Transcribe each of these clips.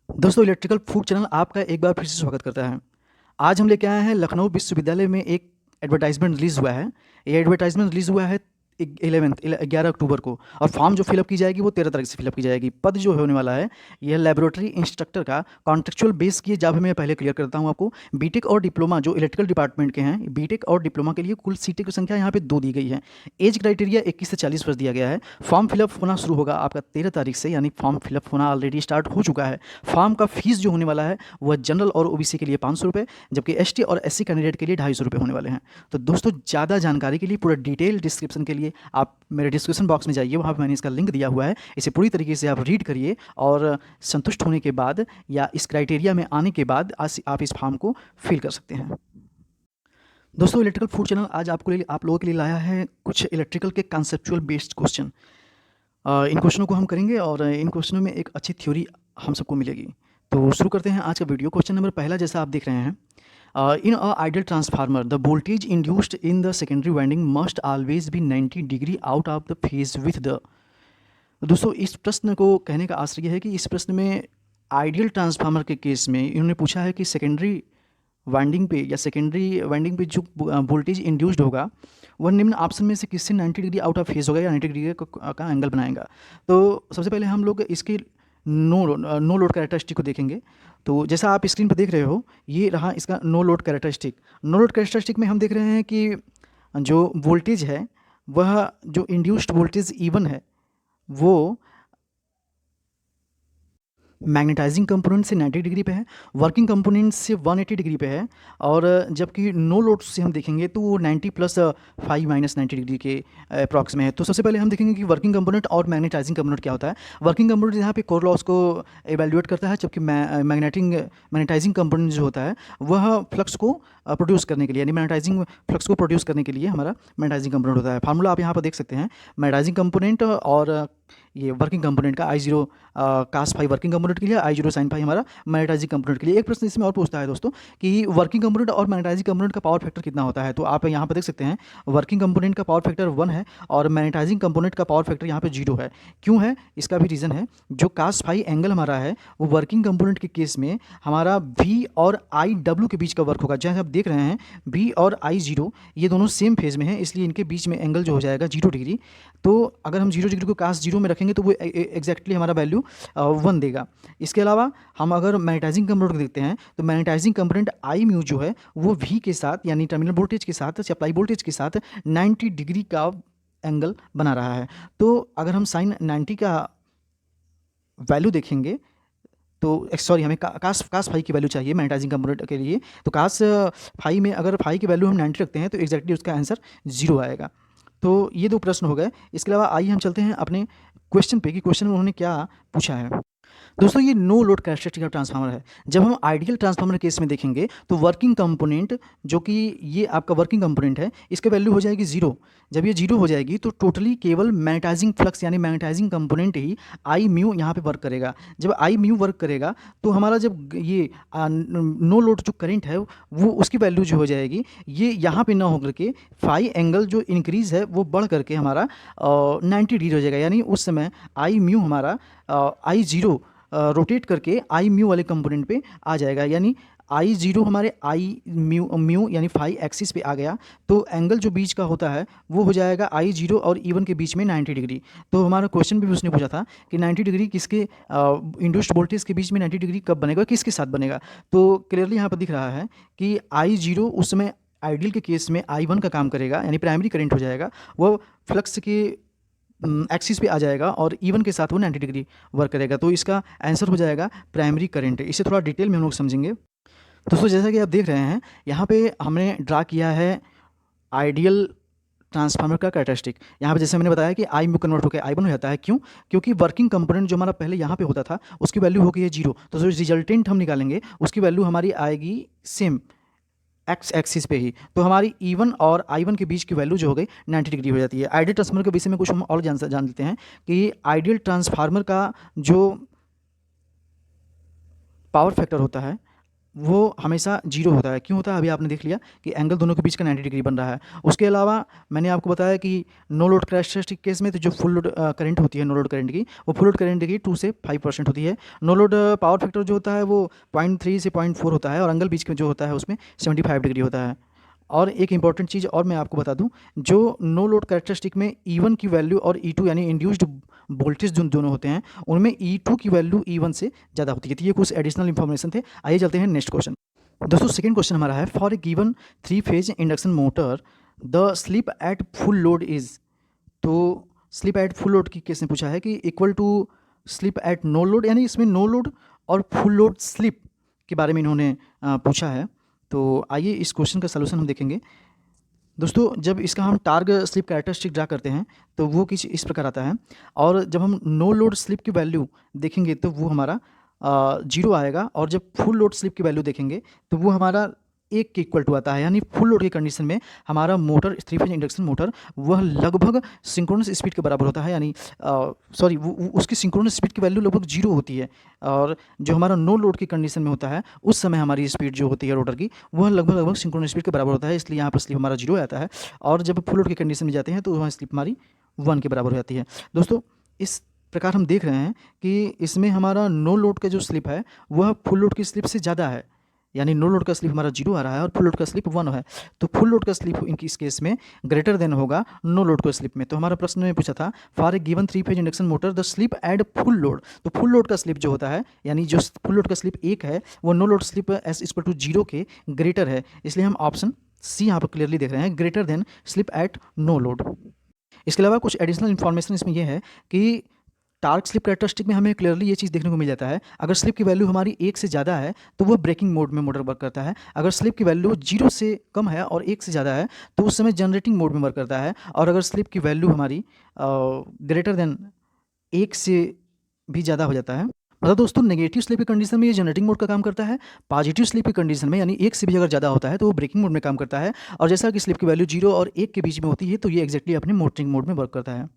दोस्तों electrical food channel आपका एक बार फिर से स्वागत करता है। आज हम लेके आए हैं लखनऊ विश्वविद्यालय में एक एडवर्टाइजमेंट रिलीज़ हुआ है। ये एडवर्टाइजमेंट रिलीज़ हुआ है 11 अक्टूबर को, और फॉर्म जो फिलअप की जाएगी वो 13 तारीख से फिलअप की जाएगी। पद जो होने वाला है यह लेबोरेटरी इंस्ट्रक्टर का कॉन्ट्रेक्चुअल बेस की जॉब मैं पहले क्लियर करता हूँ आपको। बीटेक और डिप्लोमा जो इलेक्ट्रिकल डिपार्टमेंट के हैं, बीटेक और डिप्लोमा के लिए कुल सीटें की संख्या यहाँ पे 2 दी गई है। एज क्राइटेरिया 21 से 40 वर्ष दिया गया है। फॉर्म फिलअप होना शुरू होगा आपका 13 तारीख से, यानी फॉर्म फिलअप होना ऑलरेडी स्टार्ट हो चुका है। फॉर्म का फीस जो होने वाला है वह जनरल और ओबीसी के लिए 500 रुपये, जबकि एसटी और एससी कैंडिडेट के लिए 250 रुपये होने वाले हैं। तो दोस्तों ज़्यादा जानकारी के लिए, पूरा डिटेल डिस्क्रिप्शन के लिए आप मेरे डिस्क्रिप्शन बॉक्स में जाइए, वहाँ पर मैंने इसका लिंक दिया हुआ है। इसे पूरी तरीके से आप रीड करिए और संतुष्ट होने के बाद या इस क्राइटेरिया में आने के बाद आप इस फॉर्म को फिल कर सकते हैं। दोस्तों इलेक्ट्रिकल फूड चैनल आज आप लोगों के लिए लाया है कुछ इलेक्ट्रिकल के कंसेप्चुअल बेस्ड क्वेश्चन। इन क्वेश्चनों को हम करेंगे और इन क्वेश्चनों में एक अच्छी थ्योरी हम सबको मिलेगी। तो शुरू करते हैं आज का वीडियो। क्वेश्चन नंबर पहला जैसा आप देख रहे हैं, in a ideal transformer the voltage induced in the secondary winding must always be 90 degree out of the phase with the. दोस्तों इस प्रश्न को कहने का आश्चर्य है कि इस प्रश्न में आइडियल ट्रांसफार्मर के केस में इन्होंने पूछा है कि सेकेंडरी वाइंडिंग पे या सेकेंडरी वाइंडिंग पे जो वोल्टेज इंड्यूस्ड होगा वह निम्न ऑप्शन में से किससे 90 डिग्री आउट ऑफ फेज होगा या 90 डिग्री का एंगल बनाएगा। तो सबसे पहले हम लोग इसके नो लोड कैरेक्टरिस्टिक को देखेंगे। तो जैसा आप स्क्रीन पर देख रहे हो, ये रहा इसका no load characteristic. No load characteristic में हम देख रहे हैं कि जो वोल्टेज है वह जो इंड्यूस्ड वोल्टेज E1 है वो मैग्नेटाइजिंग कंपोनेंट से 90 डिग्री पे है, वर्किंग कंपोनेंट से 180 डिग्री पे है, और जबकि नो लोड से हम देखेंगे तो वो 90 प्लस 5 माइनस 90 डिग्री के अप्रॉक्स में है। तो सबसे पहले हम देखेंगे कि वर्किंग कंपोनेंट और मैग्नेटाइजिंग कंपोनेंट क्या होता है। वर्किंग कंपोनेंट यहाँ पे कोर लॉस को एवेल्युएट करता है, जबकि मैग्नेटाइजिंग कंपोनेंट जो होता है वह फ्लक्स को प्रोड्यूस करने के लिए, यानी मैग्नेटाइजिंग फ्लक्स को प्रोड्यूस करने के लिए हमारा मैग्नेटाइजिंग कंपोनेंट होता है। फार्मूला आप यहाँ पर देख सकते हैं, मैग्नेटाइजिंग कंपोनेंट और ये वर्किंग कंपोनेंट का I0 कास फाई वर्किंग कंपोनेंट के लिए, I0 साइन फाई हमारा मैग्नेटाइजिंग कंपोनेंट के लिए। एक प्रश्न इसमें और पूछता है दोस्तों कि वर्किंग कंपोनेंट और मैग्नेटाइजिंग कंपोनेंट का पावर फैक्टर कितना होता है। तो आप यहाँ पर देख सकते हैं वर्किंग कंपोनेंट का पावर फैक्टर 1 है और मैग्नेटाइजिंग कंपोनेंट का पावर फैक्टर यहाँ पे 0 है। क्यों है, इसका भी रीज़न है। जो कास फाई एंगल हमारा है वो वर्किंग कंपोनेंट के केस में हमारा V और IW के बीच का वर्क होगा। जैसे आप देख रहे हैं V और I0 ये दोनों सेम फेज में हैं, इसलिए इनके बीच में एंगल जो हो जाएगा 0 डिग्री। तो अगर हम 0 डिग्री को कास 0 में रखेंगे तो वो एग्जैक्टली हमारा वैल्यू 1 देगा। इसके अलावा हम अगर मैग्नेटाइजिंग कंपोनेंट को देखते हैं तो मैग्नेटाइजिंग कंपोनेंट I म्यू जो है वो V के साथ, यानी टर्मिनल वोल्टेज के साथ, सप्लाई वोल्टेज के साथ 90 डिग्री का एंगल बना रहा है। तो अगर हम साइन 90 का वैल्यू देखेंगे तो सॉरी, हमें कास फाई की वैल्यू चाहिए मैग्नेटाइजिंग कंपोनेंट के लिए। तो कास फाई में अगर फाई की वैल्यू हम 90 रखते हैं तो एग्जैक्टली उसका आंसर 0 आएगा। तो ये 2 प्रश्न हो गए। इसके अलावा आइए हम चलते हैं अपने क्वेश्चन पे कि क्वेश्चन में उन्होंने क्या पूछा है। दोस्तों ये नो लोड कैरेक्टरिस्टिक का ट्रांसफार्मर है। जब हम आइडियल ट्रांसफार्मर केस में देखेंगे तो वर्किंग कंपोनेंट, जो कि ये आपका वर्किंग कंपोनेंट है, इसकी वैल्यू हो जाएगी 0। जब ये 0 हो जाएगी तो टोटली केवल मैग्नेटाइजिंग फ्लक्स यानी मैग्नेटाइजिंग कंपोनेंट ही I म्यू यहाँ पे वर्क करेगा। जब I म्यू वर्क करेगा तो हमारा जब ये नो लोड जो करंट है वो उसकी वैल्यू जो हो जाएगी ये यहाँ पे ना होकर के फाई एंगल जो इंक्रीज़ है वो बढ़ करके हमारा 90 डिग्री हो जाएगा। यानी उस समय I म्यू हमारा I0 रोटेट करके I म्यू वाले कंपोनेंट पे आ जाएगा, यानी I0 हमारे I म्यू यानी फाई एक्सिस पे आ गया। तो एंगल जो बीच का होता है वो हो जाएगा I0 और E1 के बीच में 90 डिग्री। तो हमारा क्वेश्चन भी उसने पूछा था कि 90 डिग्री किसके इंड्यूस्ड वोल्टेज के बीच में 90 डिग्री कब बनेगा, किसके साथ बनेगा। तो क्लियरली यहाँ पर दिख रहा है कि I0 उस समय आइडियल के केस में I1 का काम करेगा, यानी प्राइमरी करंट हो जाएगा, वो फ्लक्स के एक्सिस पे आ जाएगा और E1 के साथ वो 90 डिग्री वर्क करेगा। तो इसका आंसर हो जाएगा प्राइमरी करंट। इसे थोड़ा डिटेल में हम लोग समझेंगे। दोस्तों जैसा कि आप देख रहे हैं यहाँ पे हमने ड्रा किया है आइडियल ट्रांसफार्मर का कैरेक्टरिस्टिक। यहाँ पे जैसे मैंने बताया कि I म्यू कन्वर्ट होकर I1 हो जाता है। क्यों? क्योंकि वर्किंग कंपोनेंट जो हमारा पहले यहाँ पे होता था उसकी वैल्यू हो गई है 0। तो जो रिजल्टेंट हम निकालेंगे उसकी वैल्यू हमारी आएगी सेम एक्स एक्सिस पे ही। तो हमारी E1 और I1 के बीच की वैल्यू जो हो गई 90 डिग्री हो जाती है। आइडियल ट्रांसफार्मर के विषय में कुछ हम और जान लेते हैं कि आइडियल ट्रांसफार्मर का जो पावर फैक्टर होता है वो हमेशा जीरो होता है। क्यों होता है? अभी आपने देख लिया कि एंगल दोनों के बीच का 90 डिग्री बन रहा है। उसके अलावा मैंने आपको बताया कि नो लोड कैरेक्टरिस्टिक केस में तो जो फुल लोड करंट होती है नो लोड करंट की, वो फुल लोड करंट की 2 से 5% होती है। नो लोड पावर फैक्टर जो होता है वो 0.3 से 0.4 होता है, और एंगल बीच में जो होता है उसमें 75 डिग्री होता है। और एक इंपॉर्टेंट चीज़ और मैं आपको बता दूं, जो नो लोड कैरेक्टरिस्टिक में E1 की वैल्यू और E2 यानी इंड्यूस्ड वोल्टेज जो दोनों होते हैं, उनमें E2 की वैल्यू E1 से ज़्यादा होती है। तो ये कुछ एडिशनल इन्फॉर्मेशन थे। आइए चलते हैं नेक्स्ट क्वेश्चन। दोस्तों सेकंड क्वेश्चन हमारा है, for a given 3 phase induction motor the slip at full load is. तो स्लिप एट फुल लोड की केस ने पूछा है कि equal to slip at no load, यानी इसमें नो लोड और फुल लोड स्लिप के बारे में इन्होंने पूछा है। तो आइए इस क्वेश्चन का सलूशन हम देखेंगे। दोस्तों जब इसका हम टार्ग स्लिप कैरेक्टरिस्टिक ड्रा करते हैं तो वो कुछ इस प्रकार आता है, और जब हम नो लोड स्लिप की वैल्यू देखेंगे तो वो हमारा जीरो आएगा, और जब फुल लोड स्लिप की वैल्यू देखेंगे तो वो हमारा एक के इक्वल टू आता है। यानी फुल लोड की कंडीशन में हमारा मोटर 3 फेज इंडक्शन मोटर वह लगभग सिंक्रोनस स्पीड के बराबर होता है, यानी सॉरी उसकी सिंक्रोनस स्पीड की वैल्यू लगभग जीरो होती है। और जो हमारा नो लोड की कंडीशन में होता है उस समय हमारी स्पीड जो होती है रोटर की वह लगभग लगभग सिंक्रोनस स्पीड के बराबर होता है, इसलिए यहाँ पर स्लिप हमारा जीरो आता है। और जब फुल लोड की कंडीशन में जाते हैं तो वहाँ स्लिप हमारी 1 के बराबर हो जाती है। दोस्तों इस प्रकार हम देख रहे हैं कि इसमें हमारा नो लोड का जो स्लिप है वह फुल लोड की स्लिप से ज़्यादा है, यानी नो लोड का स्लिप हमारा जीरो आ रहा है और फुल लोड का स्लिप 1 है। तो फुल लोड का स्लिप इनकी इस केस में ग्रेटर देन होगा नो लोड का स्लिप में। तो हमारा प्रश्न में पूछा था, for a given 3 phase induction motor the slip at full load. तो फुल लोड का स्लिप जो होता है, यानी जो फुल लोड का स्लिप 1 है, वो no load slip S equal to 0 के ग्रेटर है, इसलिए हम ऑप्शन सी यहाँ पर क्लियरली देख रहे हैं, greater than slip at no load. इसके अलावा कुछ एडिशनल इन्फॉर्मेशन इसमें यह है कि टार्क स्लिप कैरेक्टरिस्टिक में हमें क्लियरली ये चीज़ देखने को मिल जाता है, अगर स्लिप की वैल्यू हमारी 1 से ज़्यादा है तो वो ब्रेकिंग मोड में मोटर वर्क करता है। अगर स्लिप की वैल्यू 0 से कम है और 1 से ज़्यादा है तो उस समय जनरेटिंग मोड में वर्क करता है। और अगर स्लिप की वैल्यू हमारी ग्रेटर देन 1 से भी ज़्यादा हो जाता है, मतलब दोस्तों नेगेटिव स्लिप की कंडीशन में ये जनरेटिंग मोड का काम करता है। पॉजिटिव स्लिप की कंडीशन में यानी 1 से भी अगर ज़्यादा होता है तो वो ब्रेकिंग मोड में काम करता है। और जैसा कि स्लिप की वैल्यू 0 और 1 के बीच में होती है तो ये एक्जैक्टली अपने मोटरिंग मोड में वर्क करता है।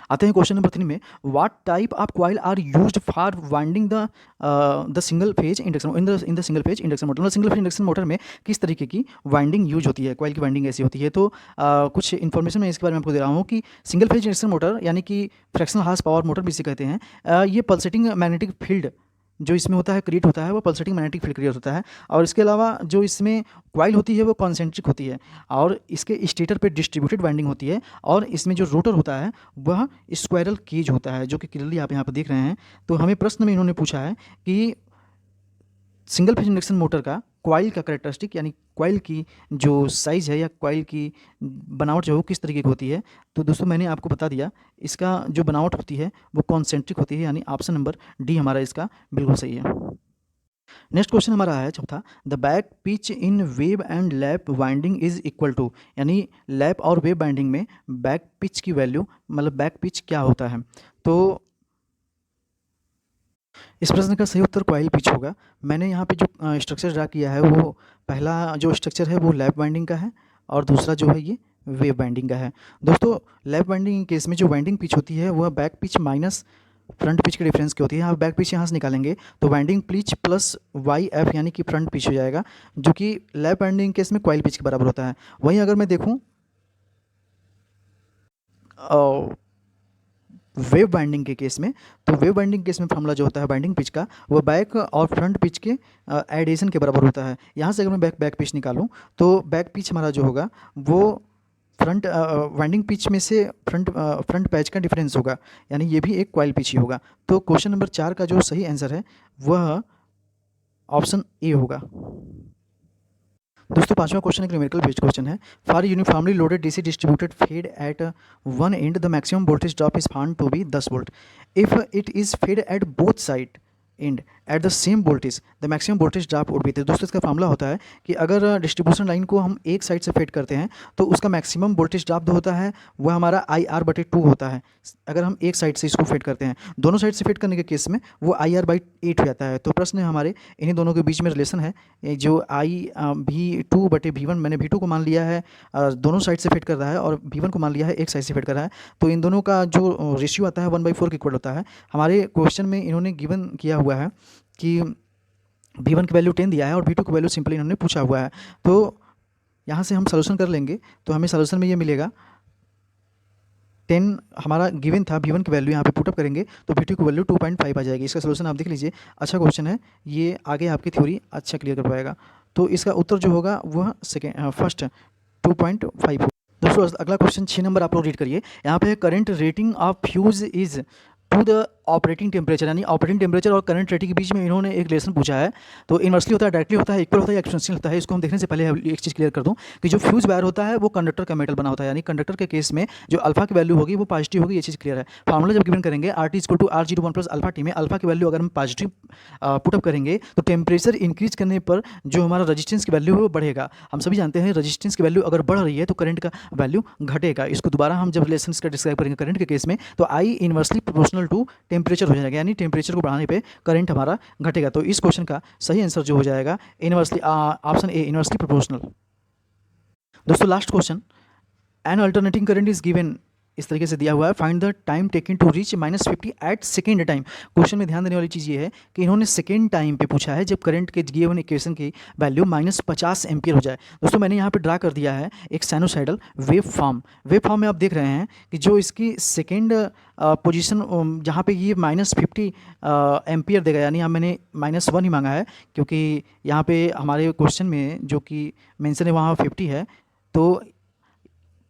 आते हैं क्वेश्चन नंबर 3 में, what type of coil are used for winding the single phase induction in the single phase induction motor. मतलब सिंगल फेज इंडक्शन मोटर में किस तरीके की वाइंडिंग यूज होती है, कॉइल की वाइंडिंग ऐसी होती है। तो कुछ इन्फॉर्मेशन मैं इसके बारे में आपको दे रहा हूँ कि सिंगल फेज इंडक्शन मोटर यानी कि फ्रैक्शनल हार्स पावर मोटर भी इसे कहते हैं, ये पल्सेटिंग मैग्नेटिक फील्ड जो इसमें होता है क्रिएट होता है, वो पल्सेटिंग मैग्नेटिक फील्ड क्रिएट होता है। और इसके अलावा जो इसमें कॉइल होती है वो कॉन्सेंट्रिक होती है, और इसके स्टेटर पे डिस्ट्रीब्यूटेड वाइंडिंग होती है, और इसमें जो रोटर होता है वह स्क्वायरल केज होता है, जो कि क्लियरली आप यहाँ पर देख रहे हैं। तो हमें प्रश्न में इन्होंने पूछा है कि सिंगल फेज इंडक्शन मोटर का कॉइल का कैरेक्टरिस्टिक, यानी कॉइल की जो साइज़ है या कॉइल की बनावट जो है वो किस तरीके की होती है। तो दोस्तों मैंने आपको बता दिया, इसका जो बनावट होती है वो कॉन्सेंट्रिक होती है, यानी ऑप्शन नंबर डी हमारा इसका बिल्कुल सही है। नेक्स्ट क्वेश्चन हमारा है चौथा, the back pitch in wave and lap winding is equal to, यानी लैप और वेव बाइंडिंग में बैक पिच की वैल्यू, मतलब बैक पिच क्या होता है। तो इस प्रश्न का सही उत्तर कॉइल पिच होगा। मैंने यहाँ पे जो स्ट्रक्चर ड्रा किया है वो पहला जो स्ट्रक्चर है वो लैप वाइंडिंग का है, और दूसरा जो है ये वेव बाइंडिंग का है। दोस्तों लैप वाइंडिंग केस में जो वाइंडिंग पिच होती है वह back pitch minus front pitch के डिफरेंस की होती है। यहाँ बैक पिच यहाँ से निकालेंगे तो winding pitch plus Y F यानी कि फ्रंट पिच हो जाएगा, जो कि लैप वाइंडिंग केस में कॉइल पिच के बराबर होता है। वहीं अगर मैं देखूँ वेव बाइंडिंग के केस में, तो वेव बाइंडिंग केस में फॉर्मूला जो होता है बाइंडिंग पिच का वो बैक और फ्रंट पिच के एडिशन के बराबर होता है। यहाँ से अगर मैं बैक पिच निकालूँ तो बैक पिच हमारा जो होगा वो फ्रंट वाइंडिंग पिच में से फ्रंट पैच का डिफरेंस होगा, यानी ये भी एक कॉइल पिच ही होगा। तो क्वेश्चन नंबर 4 का जो सही आंसर है वह ऑप्शन ए होगा। दोस्तों पांचवा क्वेश्चन एक न्यूमेरिकल बेस्ड क्वेश्चन है, for uniformly loaded DC distributed fed at one end the maximum voltage drop is found to be 10 volt. If it is fed at both side and at the same voltage the maximum voltage drop would be. दोस्तों इसका formula होता है कि अगर distribution line को हम एक side से फेड करते हैं तो उसका मैक्सिमम वोल्टेज ड्रॉप जो होता है वह हमारा IR/2 होता है। अगर हम एक साइड से इसको फेड करते हैं, दोनों साइड से फेड करने के केस में वो IR/8 हो जाता है। तो प्रश्न हमारे इन्हीं दोनों के बीच में रिलेशन है, ये जो V2/V1, मैंने V2 को मान लिया है दोनों साइड से फेड कर रहा है, और V1 को मान लिया है एक साइड से फेड कर रहा है। तो इन दोनों का जो रेशियो आता है 1/4 के इक्वल होता है। हमारे क्वेश्चन में इन्होंने गिवन किया हुआ है कि V1 की वैल्यू 10 दिया है और V2 की वैल्यू सिंपली इन्होंने पूछा हुआ है। तो यहाँ से हम सॉल्यूशन कर लेंगे, तो हमें सॉल्यूशन में ये मिलेगा 10 हमारा गिवन था, V1 की वैल्यू यहाँ पे पुटअप करेंगे तो V2 की वैल्यू 2.5 आ जाएगी। इसका सॉल्यूशन आप देख लीजिए, अच्छा क्वेश्चन है ये, आगे आपकी थ्योरी अच्छा क्लियर कर पाएगा। तो इसका उत्तर जो होगा वह फर्स्ट 2.5 होगा। दोस्तों अगला क्वेश्चन 6 नंबर आप लोग रीड करिए। यहाँ पे current rating of fuse is to the operating temperature, यानी ऑपरेटिंग टेम्परेचर और करंट रेटिंग के बीच में इन्होंने एक रिलेशन पूछा है। तो इनवर्सली होता है, डायरेक्टली होता है, इक्वल होता है या एक्सपोनेंशियल होता है। इसको हम देखने से पहले एक चीज़ क्लियर कर दूं कि जो फ्यूज वायर होता है वो कंडक्टर का मेटल बना होता है, यानी कंडक्टर के केस में जो अल्फा की वैल्यू होगी वो पॉजिटिव होगी, ये चीज़ क्लियर है। फॉर्मूला जब गिवन करेंगे RT equal to R01 plus alpha T में अल्फा की वैल्यू अगर हम पॉजिटिव पुटअप करेंगे तो टेम्परेचर इंक्रीज करने पर जो हमारा रजिस्टेंस की वैल्यू है वो बढ़ेगा। हम सभी जानते हैं रजिस्टेंस की वैल्यू अगर बढ़ रही है तो करंट का वैल्यू घटेगा। इसको दोबारा हम जब रिलेशन का डिस्क्राइब करेंगे करंट के केस में तो I inversely proportional to temperature हो जाएगा, यानी टेम्परेचर को बढ़ाने पे करंट हमारा घटेगा। तो इस क्वेश्चन का सही आंसर जो हो जाएगा inversely, option A inversely proportional. दोस्तों last question, an alternating current is given, इस तरीके से दिया हुआ है, find the time taken to reach -50 at second time. Question में ध्यान देने वाली चीज़ ये है कि इन्होंने सेकेंड टाइम पे पूछा है जब करंट के गिवन इक्वेशन की वैल्यू -50 एम्पियर हो जाए। दोस्तों मैंने यहाँ पे ड्रा कर दिया है एक sinusoidal wave form. Wave form में आप देख रहे हैं कि जो इसकी सेकेंड पोजीशन जहाँ पे ये -50 एम्पियर देगा, यानी यहाँ मैंने -1 ही मांगा है क्योंकि यहाँ पे हमारे क्वेश्चन में जो कि मेंशन है वहाँ 50 है। तो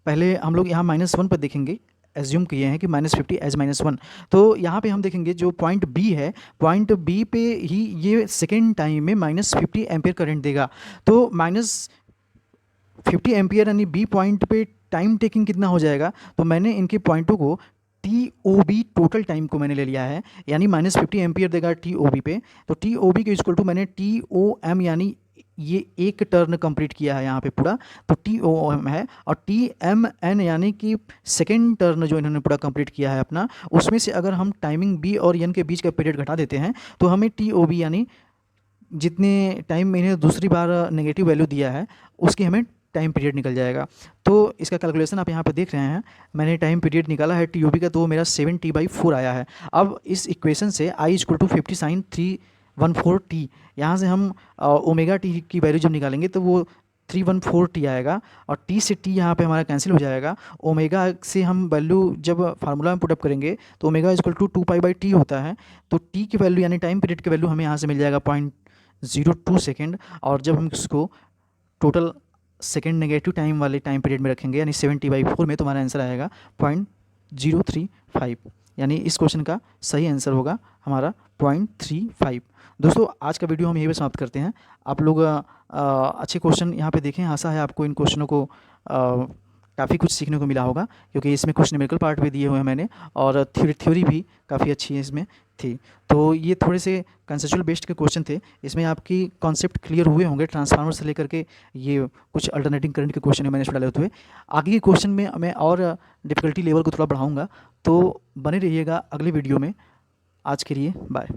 पहले हम लोग यहाँ -1 पर देखेंगे, एज्यूम किए हैं कि -50 एज -1। तो यहाँ पे हम देखेंगे जो पॉइंट बी है, पॉइंट बी पे ही ये सेकेंड टाइम में -50 एम्पियर करंट देगा। तो -50 एम्पियर यानी बी पॉइंट पे टाइम टेकिंग कितना हो जाएगा, तो मैंने इनके पॉइंटों को TOB टोटल टाइम को मैंने ले लिया है, यानी -50 एम्पियर देगा TOB पे। तो TOB के इक्वल टू मैंने TOM यानी ये एक टर्न कंप्लीट किया है यहाँ पे पूरा, तो TOM है, और TMN यानी कि सेकेंड टर्न जो इन्होंने पूरा कंप्लीट किया है अपना, उसमें से अगर हम टाइमिंग B और N के बीच का पीरियड घटा देते हैं तो हमें TOB यानी जितने टाइम में इन्हें दूसरी बार नेगेटिव वैल्यू दिया है उसकी हमें टाइम पीरियड निकल जाएगा। तो इसका कैलकुलेशन आप यहाँ पर देख रहे हैं, मैंने टाइम पीरियड निकाला है TOB का, तो मेरा 7T/4 आया है। अब इस इक्वेशन से I = 50 sin 314T, यहाँ से हम ओमेगा टी की वैल्यू जब निकालेंगे तो वो 314T आएगा, और T से T यहाँ पे हमारा कैंसिल हो जाएगा। ओमेगा से हम वैल्यू जब फार्मूला में पुटअप करेंगे तो ओमेगा = 2π/T होता है। तो T की वैल्यू यानी टाइम पीरियड की वैल्यू हमें यहाँ से मिल जाएगा 0.02 सेकेंड, और जब हम इसको टोटल सेकेंड नेगेटिव टाइम वाले टाइम पीरियड में रखेंगे यानी 7T/4 में, तो हमारा आंसर आएगा 0.035, यानी इस क्वेश्चन का सही आंसर होगा हमारा 0.35। दोस्तों आज का वीडियो हम यहीं पे समाप्त करते हैं। आप लोग अच्छे क्वेश्चन यहाँ पे देखें, आशा है आपको इन क्वेश्चनों को काफ़ी कुछ सीखने को मिला होगा, क्योंकि इसमें कुछ न्यूमेरिकल पार्ट भी दिए हुए हैं मैंने, और थ्योरी भी काफ़ी अच्छी है इसमें थी। तो ये थोड़े से कंसेप्चुअल बेस्ड के क्वेश्चन थे, इसमें आपकी कॉन्सेप्ट क्लियर हुए होंगे ट्रांसफार्मर से लेकर के ये कुछ अल्टरनेटिंग करंट के क्वेश्चन मैंने डाले हुए। आगे के क्वेश्चन में मैं और डिफ़िकल्टी लेवल को थोड़ा बढ़ाऊँगा, तो बने रहिएगा अगले वीडियो में। आज के लिए बाय।